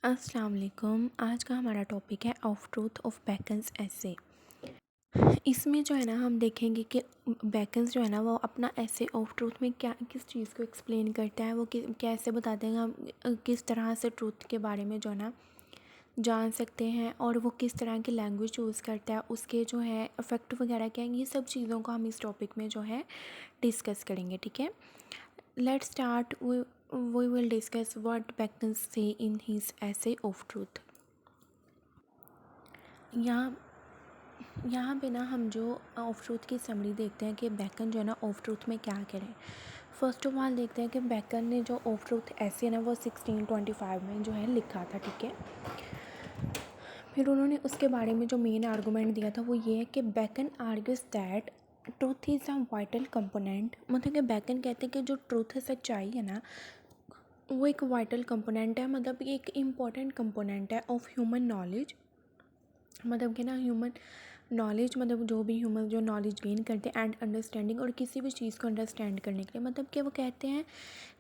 अस्सलाम वालेकुम। आज का हमारा टॉपिक है ऑफ ट्रूथ ऑफ बेकन्स ऐसे। इसमें जो है ना हम देखेंगे कि बेकन्स जो है ना वो अपना ऐसे ऑफ ट्रूथ में क्या किस चीज़ को एक्सप्लेन करता है, वो कैसे बताते हैं हम किस तरह से ट्रूथ के बारे में जो है ना जान सकते हैं, और वो किस तरह की लैंग्वेज चूज़ करता है, उसके जो है इफ़ेक्ट वगैरह क्या हैं, ये सब चीज़ों को हम इस टॉपिक में जो है डिस्कस करेंगे। ठीक है, let's start. We will discuss what Bacon's say in his essay of truth. यहाँ यहाँ पे ना हम जो ऑफ ट्रूथ की समरी देखते हैं कि बेकन जो है ना ऑफ ट्रूथ में क्या करें। फर्स्ट ऑफ ऑल देखते हैं कि बेकन ने जो ऑफ ट्रूथ ऐसे है ना वो 1625 में जो है लिखा था। ठीक है, फिर उन्होंने उसके बारे में जो मेन आर्गूमेंट दिया था वो ये है कि Bacon argues that truth is a vital component. मतलब कि बेकन कहते हैं कि जो ट्रूथ है, सच्चाई है ना, वो एक वाइटल कंपोनेंट है, मतलब ये एक इम्पॉर्टेंट कंपोनेंट है ऑफ ह्यूमन नॉलेज। मतलब कि ना ह्यूमन नॉलेज, मतलब जो भी ह्यूमन जो नॉलेज गेन करते हैं एंड अंडरस्टैंडिंग, और किसी भी चीज़ को अंडरस्टैंड करने के लिए, मतलब कि वो कहते हैं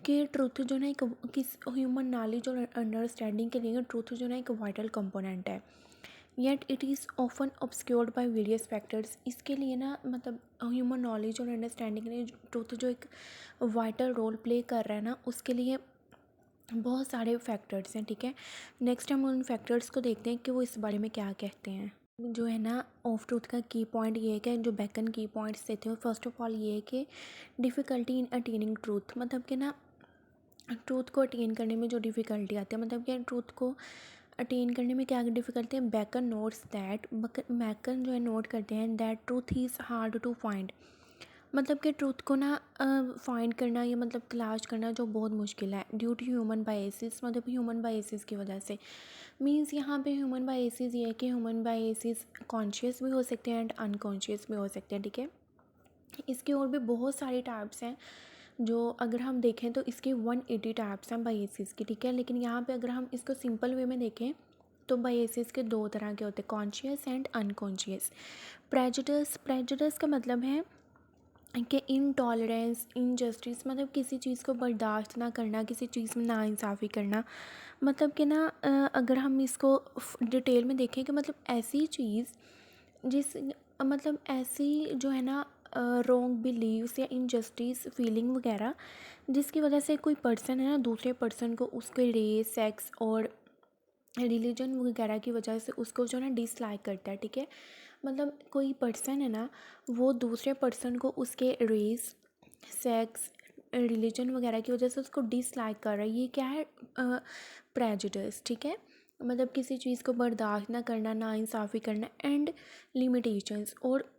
कि ट्रूथ जो ना एक किस ह्यूमन नॉलेज और अंडरस्टैंडिंग के लिए ट्रूथ जो ना एक वाइटल कंपोनेंट है। Yet it is often obscured by various factors. इसके लिए ना मतलब ह्यूमन नॉलेज और अंडरस्टैंडिंग के लिए ट्रूथ जो एक वाइटल रोल प्ले कर रहा है ना, उसके लिए बहुत सारे फैक्टर्स हैं। ठीक है, नेक्स्ट हम उन फैक्टर्स को देखते हैं कि वो इस बारे में क्या कहते हैं। जो है ना ऑफ ट्रूथ का की पॉइंट ये है कि जो बेकन की पॉइंट्स देते हैं, फर्स्ट ऑफ ऑल ये है कि डिफ़िकल्टी इन अटेनिंग ट्रूथ। मतलब कि ना ट्रूथ को अटेन करने में जो डिफ़िकल्टी आती है, मतलब कि ट्रूथ को अटेन करने में क्या डिफ़िकल्टी है। बेकन नोट्स दैट, बेकन जो है नोट करते हैं that truth is hard to find. मतलब कि ट्रूथ को ना फाइंड करना, या मतलब तलाश करना जो बहुत मुश्किल है, ड्यू टू ह्यूमन बायसेस। मतलब ह्यूमन बायसेस की वजह से। मींस यहाँ पे ह्यूमन बायसेस ये है कि ह्यूमन बायसेस कॉन्शियस भी हो सकते हैं एंड अनकॉन्शियस भी हो सकते हैं। ठीक है, इसके और भी बहुत सारे टाइप्स हैं, जो अगर हम देखें तो इसके 180 टाइप्स हैं बायसेस की। ठीक है, लेकिन यहाँ पे अगर हम इसको सिंपल वे में देखें तो बायसेस के दो तरह के होते हैं, कॉन्शियस एंड अनकॉन्शियस। प्रेजुडिस का मतलब है कि इनटॉलरेंस, इनजस्टिस, मतलब किसी चीज़ को बर्दाश्त ना करना, किसी चीज़ में नाइंसाफ़ी करना। मतलब कि ना अगर हम इसको डिटेल में देखें कि मतलब ऐसी चीज़ जिस मतलब ऐसी जो है ना रॉन्ग बिलीव्स या इनजस्टिस फीलिंग वगैरह, जिसकी वजह से कोई पर्सन है ना दूसरे पर्सन को उसके रेस, सेक्स और रिलीजन वगैरह की वजह से उसको जो है ना डिसलाइक करता है। ठीक है, मतलब कोई पर्सन है ना, वो दूसरे पर्सन को उसके रेस, सेक्स, रिलीजन वगैरह की वजह से उसको डिसलाइक कर रहा है। ये क्या है? प्रेजुडिस। ठीक है, मतलब किसी चीज़ को बर्दाश्त ना करना, नाइंसाफ़ी करना एंड लिमिटेशंस और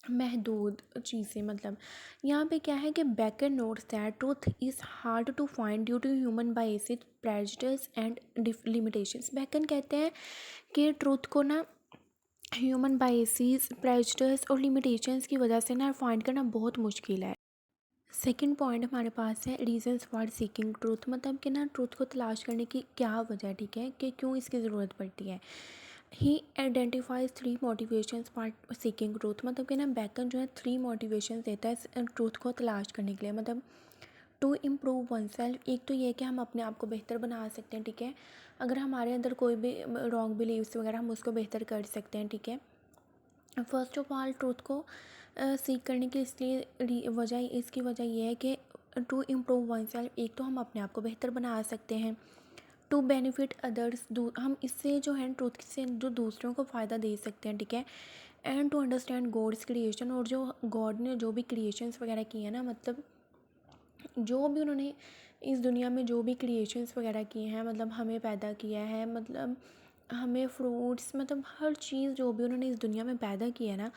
महदूद चीज़ें। मतलब यहाँ पे क्या है कि Bacon notes that truth is hard to find due to human biases, prejudice and limitations. Bacon कहते हैं कि ट्रूथ को ना ह्यूमन बायसेस, प्रेजुडिस और लिमिटेशंस की वजह से ना फाइंड करना बहुत मुश्किल है। सेकंड पॉइंट हमारे पास है रीजंस फॉर सीकिंग ट्रूथ। मतलब कि ना ट्रूथ को तलाश करने की क्या वजह है। ठीक है, कि क्यों इसकी ज़रूरत पड़ती है। He identifies 3 motivations for seeking truth. मतलब कि ना बेकन जो है 3 मोटिवेशंस देता है ट्रूथ को तलाश करने के लिए। मतलब टू इम्प्रूव वन सेल्फ, एक तो ये है कि हम अपने आप को बेहतर बना सकते हैं। ठीक है, अगर हमारे अंदर कोई भी रॉन्ग बिलीव्स वगैरह, हम उसको बेहतर कर सकते हैं। ठीक है, फर्स्ट ऑफ ऑल ट्रूथ को सीख करने की इसलिए वजह, इसकी वजह यह है कि टू इम्प्रूव वन सेल्फ, एक तो हम अपने आप को बेहतर बना सकते हैं। टू बेनिफिट अदर्स, हम इससे जो है ट्रूथ से जो दूसरों को फ़ायदा दे सकते हैं। ठीक है, and to understand God's creation, और जो गॉड ने जो भी क्रिएशंस वगैरह किए हैं ना, मतलब जो भी उन्होंने इस दुनिया में जो भी क्रिएशंस वगैरह किए हैं, मतलब हमें पैदा किया है, मतलब हमें फ्रूट्स, मतलब हर चीज़ जो भी उन्होंने इस दुनिया में पैदा किया है ना,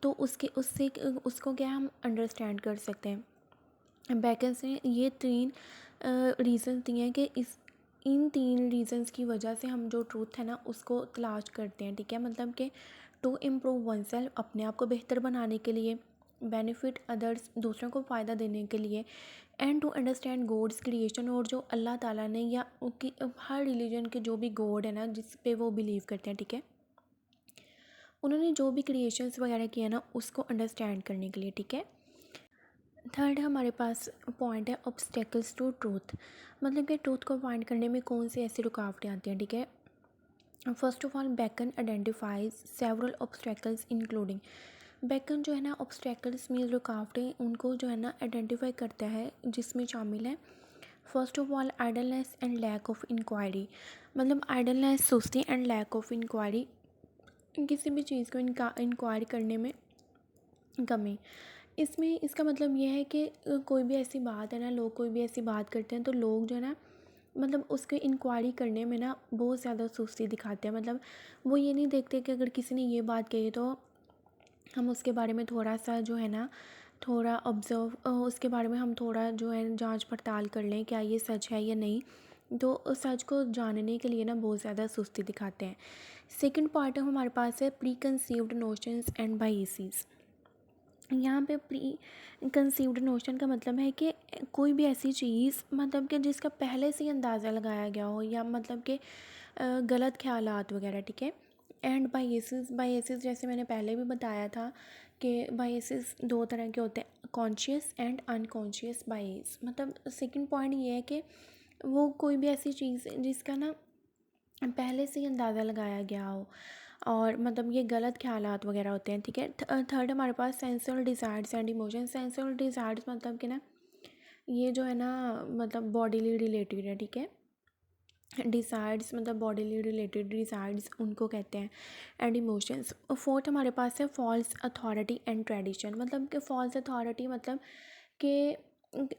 तो उसके उससे उसको क्या हम अंडरस्टैंड कर सकते हैं। बेकन्स ने ये 3 रीज़न दिए हैं कि इन 3 रीज़न्स की वजह से हम जो ट्रूथ है ना उसको तलाश करते हैं। ठीक है, मतलब कि टू इम्प्रूव वन सेल्फ, अपने आप को बेहतर बनाने के लिए। बेनिफिट अदर्स, दूसरों को फ़ायदा देने के लिए। And to understand God's creation, और जो अल्लाह ताला ने या उनकी हर रिलीजन के जो भी गॉड है ना जिस पे वो बिलीव करते हैं। ठीक है, उन्होंने जो भी क्रिएशंस वगैरह किया ना उसको अंडरस्टैंड करने के लिए। ठीक है, थर्ड हमारे पास पॉइंट है ऑब्स्टेकल्स टू ट्रूथ, मतलब कि ट्रूथ को फाइंड करने में कौन सी ऐसी रुकावटें आती हैं, ठीक है। First of all Bacon identifies several obstacles including, Bacon जो है ना ऑब्स्टेकल्स मीन रुकावटें उनको जो है ना आइडेंटिफाई करता है, जिसमें शामिल है first of all idleness and lack of inquiry, मतलब आइडलनेस सुस्ती एंड लैक ऑफ इंक्वायरी, किसी भी चीज़ को इंक्वायरी करने में कमी। इसमें इसका मतलब ये है कि कोई भी ऐसी बात है ना, लोग कोई भी ऐसी बात करते हैं तो लोग जो है ना मतलब उसके इंक्वायरी करने में ना बहुत ज़्यादा सुस्ती दिखाते हैं, मतलब वो ये नहीं देखते कि अगर किसी ने ये बात कही तो हम उसके बारे में थोड़ा सा जो है ना थोड़ा ऑब्ज़र्व उसके बारे में हम थोड़ा जो है जांच पड़ताल कर लें क्या ये सच है या नहीं, तो सच को जानने के लिए ना बहुत ज़्यादा सुस्ती दिखाते हैं। सेकंड पार्ट हमारे पास है pre conceived notions and biases. यहाँ पे प्री कंसीव्ड नोशन का मतलब है कि कोई भी ऐसी चीज़ मतलब कि जिसका पहले से ही अंदाज़ा लगाया गया हो, या मतलब कि गलत ख्यालात वगैरह, ठीक है। एंड बायसेस, बायसेस जैसे मैंने पहले भी बताया था कि बायसेस दो तरह के होते हैं, कॉन्शियस एंड अनकॉन्शियस बायस। मतलब सेकंड पॉइंट ये है कि वो कोई भी ऐसी चीज़ जिसका ना पहले से ही अंदाज़ा लगाया गया हो, और मतलब ये गलत ख्यालात वगैरह होते हैं, ठीक है। थर्ड हमारे पास sensual desires and emotions. Sensual desires मतलब कि ना ये जो है ना मतलब बॉडीली रिलेटेड है, ठीक है। डिज़ायर्स मतलब बॉडीली रिलेटेड डिज़ायर्स उनको कहते हैं, एंड इमोशंस। फोर्थ हमारे पास है फॉल्स अथॉरिटी एंड ट्रेडिशन, मतलब कि फॉल्स अथॉरिटी मतलब कि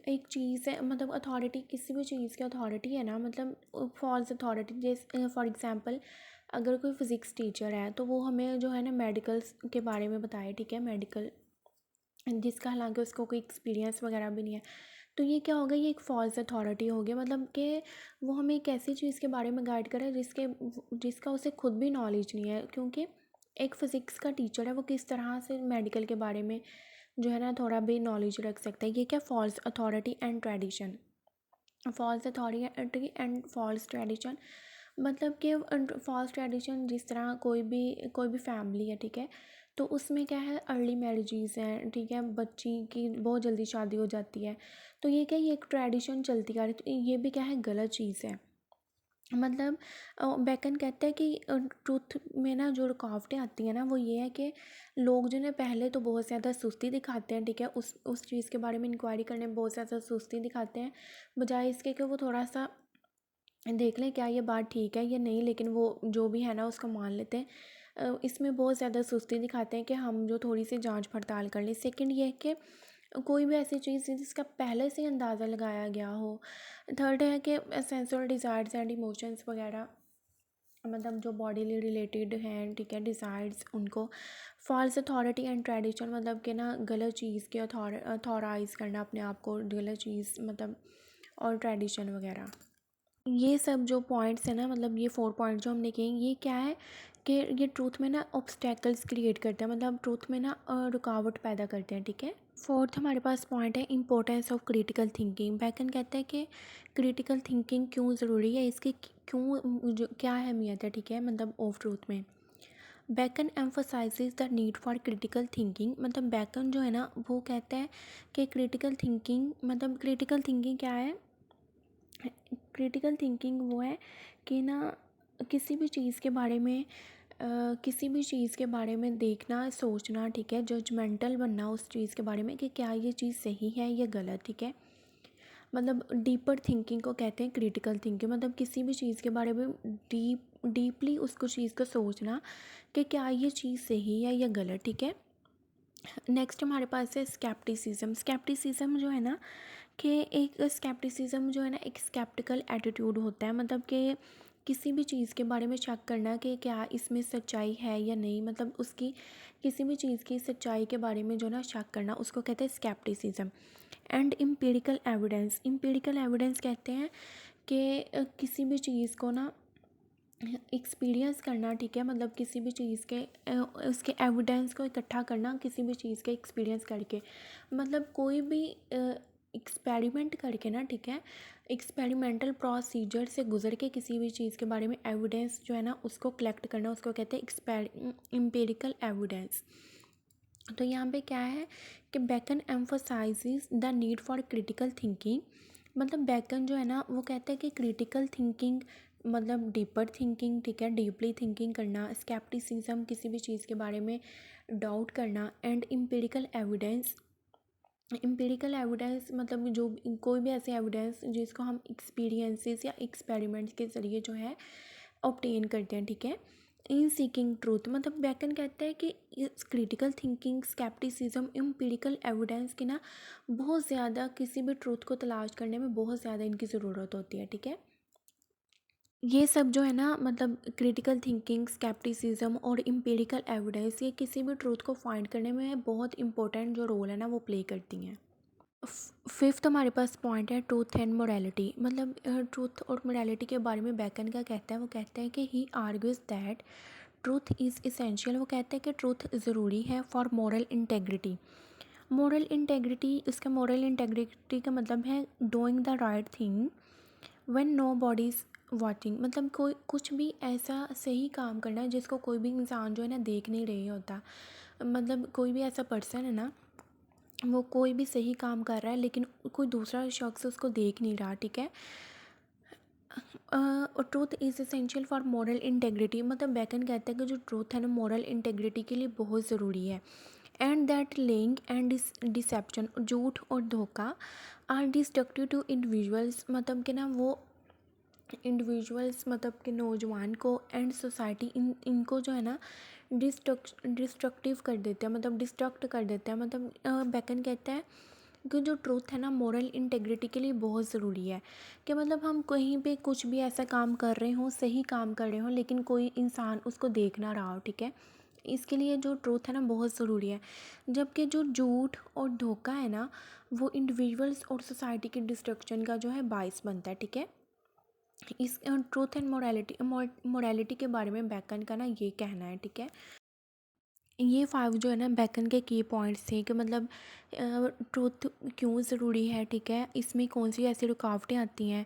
एक चीज़ है, मतलब अथॉरिटी किसी भी चीज़ की अथॉरिटी है ना, मतलब फॉल्स अथॉरिटी जैसे फॉर एग्जांपल अगर कोई फिज़िक्स टीचर है तो वो हमें जो है ना मेडिकल्स के बारे में बताए, ठीक है, मेडिकल जिसका हालांकि उसको कोई एक्सपीरियंस वगैरह भी नहीं है, तो ये क्या होगा, ये एक फॉल्स अथॉरिटी हो गया, मतलब कि वो हमें एक ऐसी चीज़ के बारे में गाइड करे जिसका उसे खुद भी नॉलेज नहीं है, क्योंकि एक फ़िज़िक्स का टीचर है वो किस तरह से मेडिकल के बारे में जो है ना थोड़ा भी नॉलेज रख सकता है। ये क्या false authority and tradition, false authority and false tradition मतलब कि फॉल्स ट्रेडिशन जिस तरह कोई भी फैमिली है, ठीक है, तो उसमें क्या है अर्ली मैरिजेस हैं, ठीक है, बच्ची की बहुत जल्दी शादी हो जाती है, तो ये क्या ये एक ट्रेडिशन चलती आ रही, तो ये भी क्या है गलत चीज़ है। मतलब बेकन कहता है कि ट्रुथ में ना जो रुकावटें आती हैं ना वो ये है कि लोग जो है पहले तो बहुत ज़्यादा सुस्ती दिखाते हैं, ठीक है, उस चीज़ के बारे में इंक्वायरी करने में बहुत ज़्यादा सुस्ती दिखाते हैं, बजाय इसके कि वो थोड़ा सा देख लें क्या ये बात ठीक है या नहीं, लेकिन वो जो भी है ना उसको मान लेते हैं। इसमें बहुत ज़्यादा सुस्ती दिखाते हैं कि हम जो थोड़ी सी जांच पड़ताल कर लें। सेकंड ये है कि कोई भी ऐसी चीज़ जिसका पहले से ही अंदाज़ा लगाया गया हो। थर्ड है कि सेंसुअल डिज़ायर्स एंड इमोशंस वगैरह मतलब जो बॉडीली रिलेटेड हैं, ठीक है, डिज़ायर्स उनको। फॉल्स अथॉरिटी एंड ट्रेडिशन मतलब कि ना गलत चीज़ के अथॉराइज़ करना अपने आप को, गलत चीज़ मतलब, और ट्रेडिशन वगैरह। ये सब जो पॉइंट्स हैं ना, मतलब ये 4 पॉइंट जो हमने किए ये क्या है कि ये ट्रूथ में ना ऑब्स्टेकल्स क्रिएट करते हैं, मतलब ट्रूथ में ना रुकावट पैदा करते हैं, ठीक है। फोर्थ हमारे पास पॉइंट है importance of critical thinking. Bacon कहता है कि क्रिटिकल थिंकिंग क्यों ज़रूरी है, इसकी क्यों जो क्या अहमियत है, ठीक है, मतलब ऑफ ट्रूथ में। Bacon emphasises the need for critical thinking, मतलब बैकन जो है ना वो कहता है कि क्रिटिकल थिंकिंग मतलब क्रिटिकल थिंकिंग क्या है, क्रिटिकल थिंकिंग वो है कि ना किसी भी चीज़ के बारे में किसी भी चीज़ के बारे में देखना सोचना, ठीक है, जजमेंटल बनना उस चीज़ के बारे में कि क्या ये चीज़ सही है या गलत, ठीक है। मतलब डीपर थिंकिंग को कहते हैं क्रिटिकल थिंकिंग, मतलब किसी भी चीज़ के बारे में डीपली उसको चीज़ को सोचना कि क्या ये चीज़ सही है या गलत, ठीक है। नेक्स्ट हमारे पास है स्केप्टिसिज्म। स्केप्टिसिज्म जो है ना कि एक स्केप्टिसिज्म जो है ना एक स्केप्टिकल एटीट्यूड होता है, मतलब कि किसी भी चीज़ के बारे में शक करना कि क्या इसमें सच्चाई है या नहीं, मतलब उसकी किसी भी चीज़ की सच्चाई के बारे में जो ना शक करना उसको कहते हैं scepticism. And empirical evidence, empirical evidence कहते हैं कि किसी भी चीज़ को ना एक्सपीरियंस करना, ठीक है, मतलब किसी भी चीज़ के उसके एविडेंस को इकट्ठा करना किसी भी चीज़ के एक्सपीरियंस करके, मतलब कोई भी एक्सपेरिमेंट करके ना, ठीक है, एक्सपेरिमेंटल प्रोसीजर से गुजर के किसी भी चीज़ के बारे में एविडेंस जो है ना उसको कलेक्ट करना उसको कहते हैं एम्पिरिकल एविडेंस। तो यहाँ पे क्या है कि bacon emphasises the need for critical thinking. मतलब बैकन जो है ना वो कहता है कि क्रिटिकल थिंकिंग मतलब डीपर थिंकिंग, ठीक है, डीपली थिंकिंग करना, स्केप्टिसिज्म किसी भी चीज़ के बारे में डाउट करना, and empirical evidence. Empirical evidence मतलब जो कोई भी ऐसे एविडेंस जिसको हम एक्सपीरियंसेस या एक्सपेरिमेंट्स के ज़रिए जो है ऑब्टेन करते हैं, ठीक है। इन सीकिंग ट्रूथ मतलब बैकन कहता है कि critical thinking, scepticism, empirical evidence की ना बहुत ज़्यादा किसी भी ट्रूथ को तलाश करने में बहुत ज़्यादा इनकी ज़रूरत होती है, ठीक है। ये सब जो है ना मतलब क्रिटिकल थिंकिंग, स्केप्टिसिज्म और एम्पिरिकल एविडेंस ये किसी भी ट्रूथ को फाइंड करने में बहुत इंपॉर्टेंट जो रोल है ना वो प्ले करती हैं। फिफ्थ हमारे पास पॉइंट है ट्रूथ एंड मोरालिटी। मतलब ट्रूथ और मोरालिटी के बारे में बैकन क्या कहता है, वो कहता है कि he argues that truth is essential. वो कहता है कि ट्रूथ ज़रूरी है for moral integrity. Moral integrity, इसका मॉरल इंटेग्रिटी का मतलब है doing the right thing when nobody is watching. मतलब कोई कुछ भी ऐसा सही काम करना है जिसको कोई भी इंसान जो है ना देख नहीं रही होता। मतलब कोई भी ऐसा पर्सन है ना, वो कोई भी सही काम कर रहा है लेकिन कोई दूसरा शख्स उसको देख नहीं रहा, ठीक है। Truth is essential for moral integrity. मतलब बैकन कहता है कि जो ट्रूथ है ना मॉरल इंटेग्रिटी के लिए बहुत ज़रूरी है। And that lying and deception, झूठ और धोखा, आर डिस्ट्रक्टिव टू इंडिविजुअल्स। मतलब कि ना वो इंडिविजुअल्स मतलब कि नौजवान को एंड सोसाइटी इनको जो है ना डिस्ट्रक्टिव कर देते हैं, मतलब डिस्ट्रक्ट कर देते हैं। मतलब बैकन कहता है कि जो ट्रूथ है ना मॉरल इंटेग्रिटी के लिए बहुत ज़रूरी है। कि मतलब हम कहीं पे कुछ भी ऐसा काम कर रहे हों, सही काम कर रहे हों, लेकिन कोई इंसान उसको देख ना रहा हो, ठीक है। इसके लिए जो ट्रूथ है ना बहुत ज़रूरी है। जबकि जो झूठ और धोखा है ना वो इंडिविजुअल्स और सोसाइटी के डिस्ट्रक्शन का जो है बाइस बनता है, ठीक है। इस ट्रूथ एंड मोरालिटी के बारे में बैकन का ना ये कहना है, ठीक है। ये 5 जो है ना बैकन के की पॉइंट्स थे कि मतलब ट्रूथ क्यों ज़रूरी है, ठीक है, इसमें कौन सी ऐसी रुकावटें आती हैं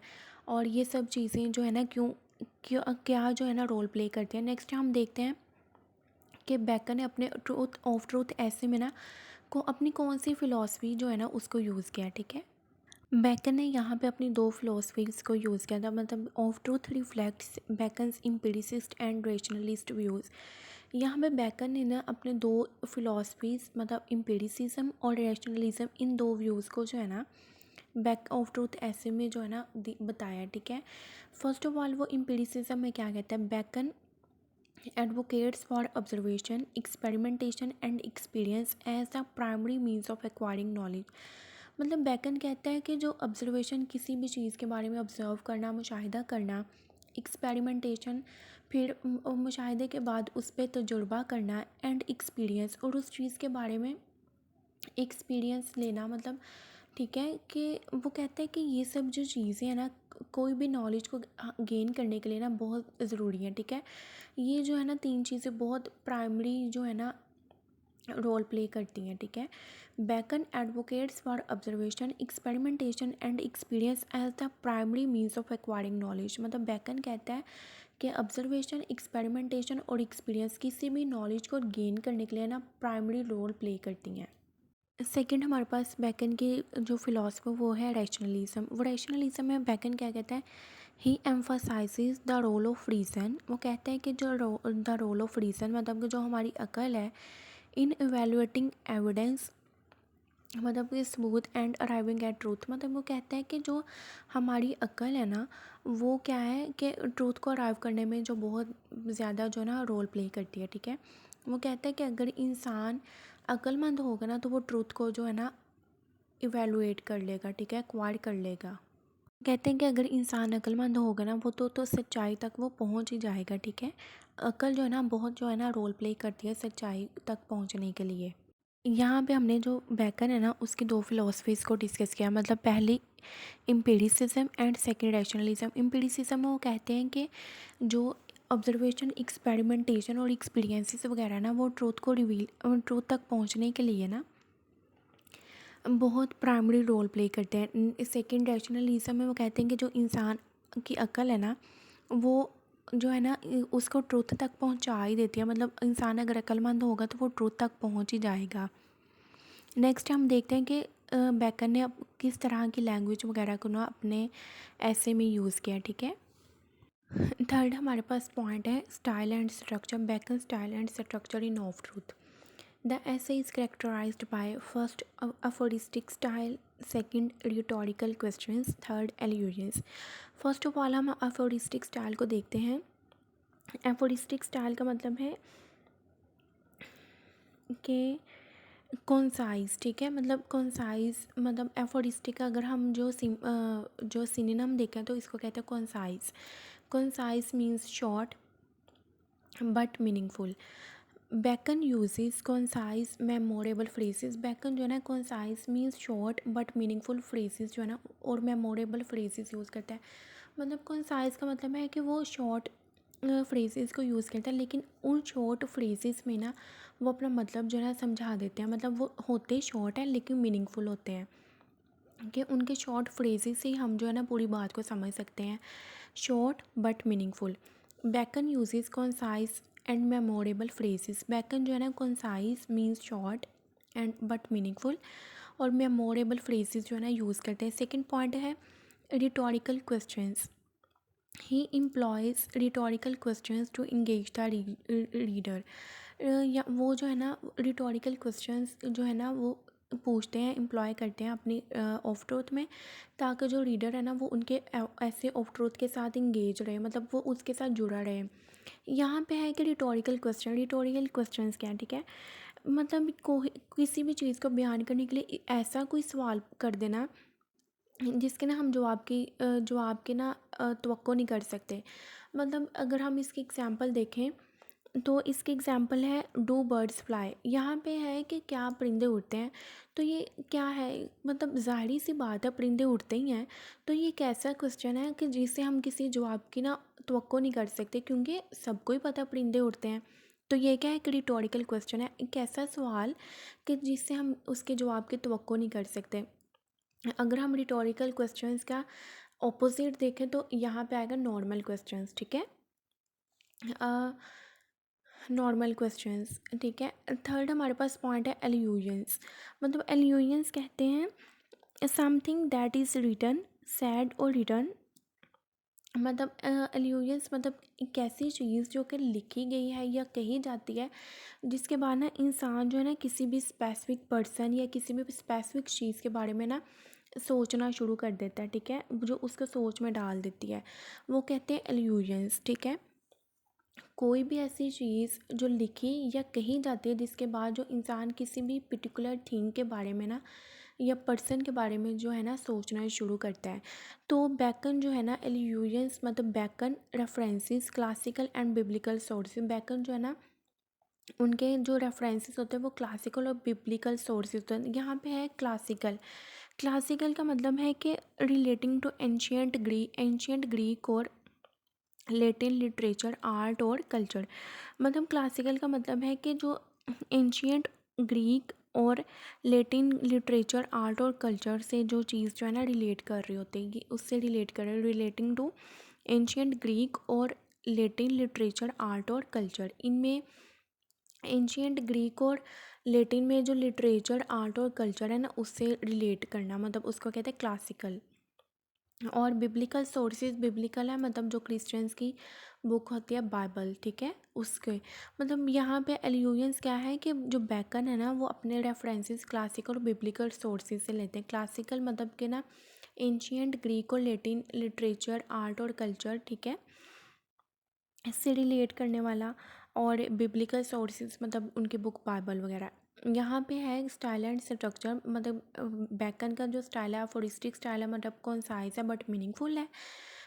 और ये सब चीज़ें जो है ना क्यों क्या क्या जो है ना रोल प्ले करती हैं। नेक्स्ट हम देखते हैं कि बैकन ने अपने ट्रूथ ऑफ ट्रूथ ऐसे में ना को अपनी कौन सी फ़िलॉसफी जो है ना उसको यूज़ किया, ठीक है। बैकन ने यहाँ पे अपनी दो फिलोसफीज़ को यूज़ किया था। मतलब of truth reflects Bacon's empiricist and rationalist views. यहाँ पे बैकन ने ना अपने दो फिलोसफीज़ मतलब एम्पिरिसिज्म और रैशनलिज्म इन दो व्यूज़ को जो है ना बैक ऑफ ट्रूथ ऐसे में जो है ना बताया, ठीक है। फर्स्ट ऑफ ऑल वो एम्पिरिसिज्म में क्या कहता है, bacon advocates for observation, experimentation and experience as the primary means of acquiring knowledge। मतलब बैकन कहता है कि जो ऑब्जर्वेशन किसी भी चीज़ के बारे में ऑब्ज़र्व करना, मुशाहिदा करना, एक्सपेरिमेंटेशन फिर मुशाहिदे के बाद उस पर तजुर्बा करना, एंड एक्सपीरियंस और उस चीज़ के बारे में एक्सपीरियंस लेना, मतलब ठीक है कि वो कहता है कि ये सब जो चीज़ें हैं ना कोई भी नॉलेज को गेन करने के लिए ना बहुत ज़रूरी है, ठीक है। ये जो है ना तीन चीज़ें बहुत प्राइमरी जो है ना रोल प्ले करती हैं, ठीक है। Bacon advocates for observation, experimentation and experience as the primary means of acquiring knowledge. मतलब बैकन कहता है कि ऑब्जर्वेशन, एक्सपेरिमेंटेशन और एक्सपीरियंस किसी भी नॉलेज को गेन करने के लिए ना प्राइमरी रोल प्ले करती हैं। सेकंड हमारे पास बैकन की जो फिलॉसफी वो है रैशनलिज्म। वो रैशनलिज्म में बैकन क्या कहता है, he emphasises the role of reason. वो कहता है कि जो द रोल ऑफ रीज़न मतलब कि जो हमारी अकल है इन एवेलुएटिंग एविडेंस, मतलब कि smooth and arriving at truth. मतलब वो कहता है कि जो हमारी अकल है ना वो क्या है कि ट्रूथ को अराइव करने में जो बहुत ज़्यादा जो ना रोल प्ले करती है, ठीक है। वो कहता है कि अगर इंसान अक्लमंद होगा ना तो वो ट्रूथ को जो है ना इवेलुएट कर लेगा, ठीक है, एक्वायर कर लेगा। कहते हैं कि अगर इंसान अक्लमंद होगा ना वो तो सच्चाई तक वो पहुंच ही जाएगा, ठीक है। अकल जो है ना बहुत जो है ना रोल प्ले करती है सच्चाई तक पहुंचने के लिए। यहाँ पे हमने जो बैकन है ना उसकी दो फिलोसफीज़ को डिस्कस किया। मतलब पहली empiricism and second rationalism. Empiricism में वो कहते हैं कि जो ऑब्जर्वेशन, एक्सपेरिमेंटेशन और एक्सपीरियंसेस वगैरह ना वो ट्रूथ तक पहुँचने के लिए ना बहुत प्राइमरी रोल प्ले करते हैं। सेकंड रैशनलिज्म में वो कहते हैं कि जो इंसान की अकल है ना वो जो है ना उसको ट्रुथ तक पहुंचा ही देती है। मतलब इंसान अगर अक्लमंद होगा तो वो ट्रुथ तक पहुंच ही जाएगा। नेक्स्ट हम देखते हैं कि बेकन ने किस तरह की लैंग्वेज वगैरह को ना अपने ऐसे में यूज़ किया। ठीक है, थर्ड हमारे पास पॉइंट है style and structure, Bacon style and structure in of truth. The essay is characterized by first aphoristic style, second rhetorical questions, third allusions। First of all हम aphoristic style को देखते हैं। aphoristic style का मतलब है कि concise. ठीक है, मतलब कॉन्साइज मतलब एफोरिस्टिक का अगर हम जो सिनोनिम देखें तो इसको कहते हैं concise. Concise means short but meaningful. Bacon uses concise memorable phrases. Bacon जो है ना concise means short but meaningful phrases जो है ना और मेमोरेबल फ्रेजेस यूज़ करता है। मतलब कॉन्साइज का मतलब है कि वो शॉर्ट फ्रेजेस को यूज़ करता है, लेकिन उन शॉर्ट फ्रेजेस में ना वो अपना मतलब जो है ना समझा देते हैं। मतलब वो होते शॉर्ट हैं लेकिन मीनिंगफुल होते हैं, कि उनके शॉर्ट फ्रेजेस से ही हम जो है ना पूरी बात को समझ सकते हैं। Short but meaningful. Bacon uses concise and memorable phrases. Bacon जो है ना concise means short and but meaningful और मेमोरेबल फ्रेजेस जो है ना यूज़ करते हैं। सेकेंड पॉइंट है rhetorical questions. He employs rhetorical questions to engage the reader. या वो जो है ना रिटोरिकल क्वेश्चंस जो है ना वो पूछते हैं, एम्प्लॉय करते हैं अपनी ऑफ ट्रूथ में, ताकि जो रीडर है ना वो उनके ऐसे ऑफ ट्रूथ के साथ इंगेज रहे, मतलब वो उसके साथ जुड़ा रहे। यहाँ पे है कि रिटोरिकल क्वेश्चन, रिटोरिकल क्वेश्चंस क्या है। ठीक है, मतलब किसी भी चीज़ को बयान करने के लिए ऐसा कोई सवाल कर देना जिसके ना हम जवाब के ना तवक्को नहीं कर सकते। मतलब अगर हम इसकी एग्जांपल देखें तो इसकी एग्जांपल है डू बर्ड्स फ्लाई। यहाँ पे है कि क्या परिंदे उड़ते हैं, तो ये क्या है, मतलब ज़ाहिर सी बात है परिंदे उड़ते ही हैं। तो ये एक ऐसा क्वेश्चन है कि जिससे हम किसी जवाब की ना तवक्को नहीं कर सकते, क्योंकि सबको ही पता है परिंदे उड़ते हैं। तो ये क्या है, एक रिटोरिकल क्वेश्चन है, एक ऐसा सवाल कि जिससे हम उसके जवाब की तवक्को नहीं कर सकते। अगर हम रिटोरिकल क्वेश्चंस का ऑपोजिट देखें तो यहाँ पे आएगा नॉर्मल क्वेश्चंस। ठीक है, नॉर्मल क्वेश्चंस। ठीक है, थर्ड हमारे पास पॉइंट है एल्यूजन्स। मतलब एल्यूजन्स कहते हैं something that is written said और रिटन। मतलब एल्यूजन्स मतलब एक ऐसी चीज़ जो कि लिखी गई है या कही जाती है, जिसके बाद ना इंसान जो है ना किसी भी स्पेसिफिक पर्सन या किसी भी स्पेसिफिक चीज़ के बारे में ना सोचना शुरू कर देता है। ठीक है, जो उसको सोच में डाल देती है, वो कहते हैं एल्यूजन्स। ठीक है, कोई भी ऐसी चीज़ जो लिखी या कही जाती है जिसके बाद जो इंसान किसी भी पर्टिकुलर थिंग के बारे में ना या पर्सन के बारे में जो है ना सोचना शुरू करता है। तो बेकन जो है ना एल्यूजन्स मतलब Bacon references classical and biblical sources. Bacon जो है ना उनके जो रेफरेंसेस होते हैं वो क्लासिकल और बिब्लिकल सोर्सेज होते हैं। यहाँ पे है क्लासिकल। क्लासिकल का मतलब है कि रिलेटिंग टू एंशियंट ग्रीक और लेटिन लिटरेचर आर्ट और कल्चर। मतलब क्लासिकल का मतलब है कि जो एंशियंट ग्रीक और लेटिन लिटरेचर आर्ट और कल्चर से जो चीज़ जो है ना रिलेट कर रही होती है, उससे रिलेट कर रहे हैं, रिलेटिंग टू एंशियंट ग्रीक और लेटिन लिटरेचर आर्ट और कल्चर। इनमें एंशियंट ग्रीक और लेटिन में जो लिटरेचर आर्ट और कल्चर है ना उससे रिलेट करना, मतलब उसको कहते हैं क्लासिकल। और बिब्लिकल सोर्सेज, बिब्लिकल है मतलब जो क्रिश्चियंस की बुक होती है बाइबल। ठीक है, उसके मतलब यहाँ पे एल्यूजन्स क्या है कि जो बेकन है ना वो अपने रेफरेंसेस क्लासिकल और बिब्लिकल सोर्सेज से लेते हैं। क्लासिकल मतलब कि ना एंशियंट ग्रीक और लेटिन लिटरेचर आर्ट और कल्चर। ठीक है, इससे रिलेट करने वाला, और बिब्लिकल सोर्सेज मतलब उनकी बुक बाइबल वगैरह। यहाँ पे है स्टाइल एंड स्ट्रक्चर। मतलब बेकन का जो स्टाइल है अफोरिस्टिक स्टाइल है, मतलब कॉन्साइज है बट मीनिंगफुल है।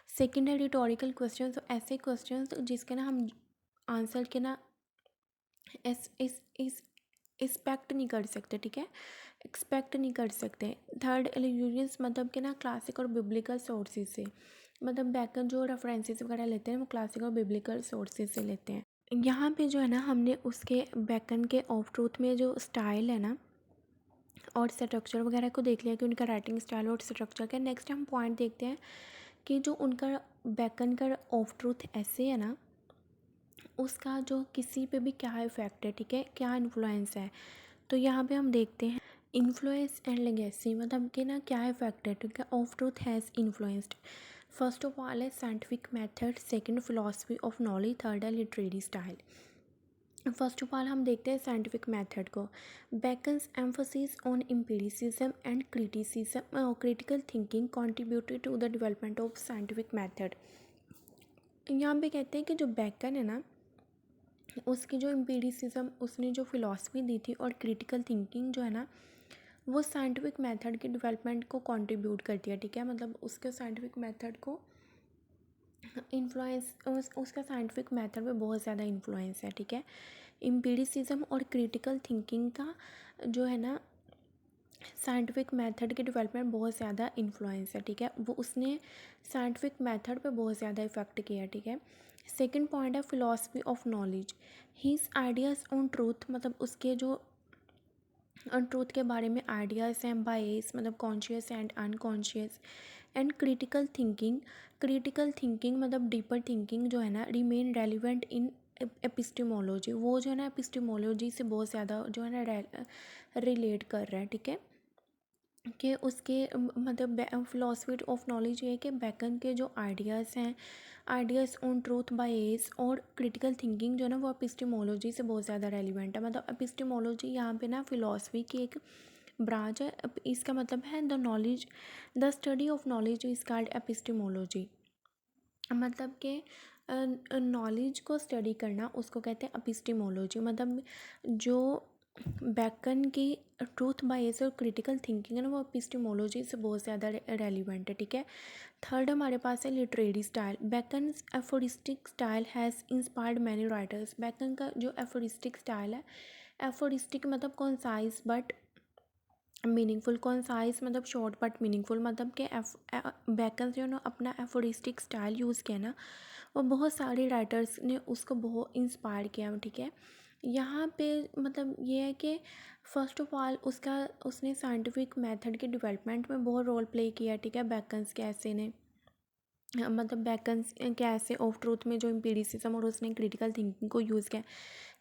सेकेंड है रिटोरिकल क्वेश्चन, तो ऐसे क्वेश्चन जिसके ना हम आंसर के ना इस एक्सपेक्ट नहीं कर सकते। ठीक है, एक्सपेक्ट नहीं कर सकते। थर्ड एल्यूजन्स मतलब कि ना क्लासिक और बिब्लिकल सोर्सेज से, मतलब बेकन जो रेफरेंसेस वगैरह लेते हैं वो क्लासिक और बिब्लिकल सोर्सेज से लेते हैं। यहाँ पे जो है ना हमने उसके बेकन के ऑफ ट्रूथ में जो स्टाइल है ना और स्ट्रक्चर वगैरह को देख लिया कि उनका राइटिंग स्टाइल और स्ट्रक्चर क्या। नेक्स्ट हम पॉइंट देखते हैं कि जो उनका बैकन का ऑफ ट्रूथ ऐसे है ना, उसका जो किसी पे भी क्या इफ़ेक्ट है, ठीक है, क्या इन्फ्लुएंस है। तो यहाँ पे हम देखते हैं इन्फ्लुएंस एंड लेगेसी, मतलब कि ना क्या इफ़ेक्ट है, ठीक है। Of truth has influenced, first of all है scientific method, second philosophy of knowledge, third है literary style. First of all हम देखते हैं साइंटिफिक मेथड को। Bacon's emphasis on empiricism and critical thinking contributed to the development of scientific method. यहाँ पे कहते हैं कि जो बैकन है ना, उसकी जो एम्पिरिसिज्म, उसने जो फिलॉसफी दी थी, और क्रिटिकल थिंकिंग जो है ना, वो साइंटिफिक मेथड के डेवलपमेंट को कंट्रीब्यूट करती है, ठीक है। मतलब उसके साइंटिफिक मेथड को इन्फ्लुएंस, उसका साइंटिफिक मेथड में बहुत ज़्यादा इन्फ्लुएंस है, ठीक है। एम्पिरिसिज्म और क्रिटिकल थिंकिंग का जो है ना, साइंटिफिक मेथड के डेवलपमेंट बहुत ज़्यादा इन्फ्लुएंस है, ठीक है। वो उसने साइंटिफिक मेथड पे बहुत ज़्यादा इफेक्ट किया, ठीक है। सेकंड पॉइंट है philosophy of knowledge, his ideas on truth, मतलब उसके जो ट्रूथ के बारे में आइडियाज़ हैं, बायस मतलब conscious and unconscious, and critical thinking मतलब डीपर थिंकिंग जो है ना, रिमेन रेलिवेंट इन एपिस्टेमोलॉजी, वो जो है ना एपिस्टेमोलॉजी से बहुत ज़्यादा जो है ना रिलेट कर रहा है, ठीक है। कि उसके मतलब फिलॉसफी ऑफ नॉलेज ये है कि बैकन के जो आइडियाज़ हैं, आइडियाज़ ऑन ट्रूथ बायस और क्रिटिकल थिंकिंग जो है ना, वो एपिस्टेमोलॉजी से बहुत ज़्यादा रेलिवेंट है। मतलब एपिस्टेमोलॉजी यहाँ पे ना फिलॉसफी की एक ब्रांच है। इसका मतलब है the study of knowledge is called epistemology, मतलब कि नॉलेज को स्टडी करना उसको कहते हैं एपिस्टेमोलॉजी। मतलब जो बैकन की ट्रूथ बायस और क्रिटिकल थिंकिंग है ना, वो एपिस्टेमोलॉजी से बहुत ज़्यादा रेलिवेंट है, ठीक है। थर्ड हमारे पास है literary style, bacon aphoristic style has inspired many writers. Bacon का जो एफोरिस्टिक स्टाइल है, एफोरिस्टिक मतलब कॉन्साइज बट मीनिंगफुल, कॉन्साइज मतलब शॉर्ट बट मीनिंगफुल, मतलब कि बैकन जो ना अपना एफोरिस्टिक स्टाइल यूज़ किया ना, वो बहुत सारे राइटर्स ने उसको बहुत इंस्पायर किया, ठीक है। यहाँ पे मतलब ये है कि फ़र्स्ट ऑफ ऑल उसने साइंटिफिक मेथड के डेवलपमेंट में बहुत रोल प्ले किया, ठीक है। बैकन्स कैसे ने मतलब बैकन्स कैसे ऑफ ट्रूथ में जो एम्पिरिसिज्म और उसने क्रिटिकल थिंकिंग को यूज़ किया।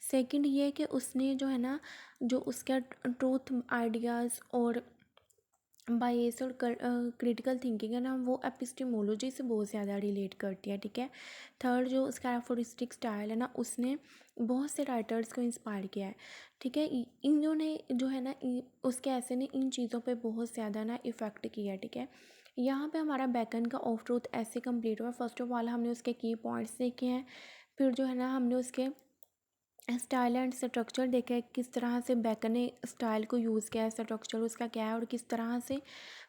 सेकंड ये कि उसने जो है ना, जो उसका ट्रूथ आइडियाज़ और बायस और क्रिटिकल थिंकिंग है ना, वो एपिस्टेमोलॉजी से बहुत ज़्यादा रिलेट करती है, ठीक है। थर्ड जो उसका एफोरिस्टिक स्टाइल है ना, उसने बहुत से राइटर्स को इंस्पायर किया है, ठीक है। इन्होंने जो है ना उसके ऐसे ने इन चीज़ों पे बहुत ज़्यादा ना इफ़ेक्ट किया है, ठीक है। यहाँ पे हमारा बैकन का ऑफ ट्रूथ ऐसे कंप्लीट हुआ। फर्स्ट ऑफ ऑल हमने उसके की पॉइंट्स देखे हैं, फिर जो है ना हमने उसके स्टाइल एंड स्ट्रक्चर देखा है, किस तरह से बैकन ने स्टाइल को यूज़ किया है, स्ट्रक्चर उसका क्या है और किस तरह से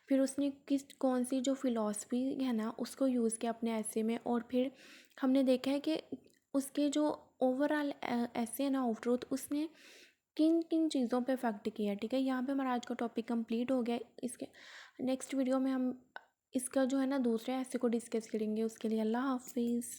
फिर उसने कौन सी जो फिलॉसफी है ना उसको यूज़ किया अपने ऐसे में। और फिर हमने देखा है कि उसके जो ओवरऑल ऐसे है ना ऑफ ट्रूथ, उसने किन किन चीज़ों पे इफेक्ट किया है, ठीक है। यहाँ पे हमारा आज का टॉपिक कंप्लीट हो गया। इसके नेक्स्ट वीडियो में हम इसका जो है ना दूसरे ऐसे को डिस्कस करेंगे। उसके लिए अल्लाह हाफिज़।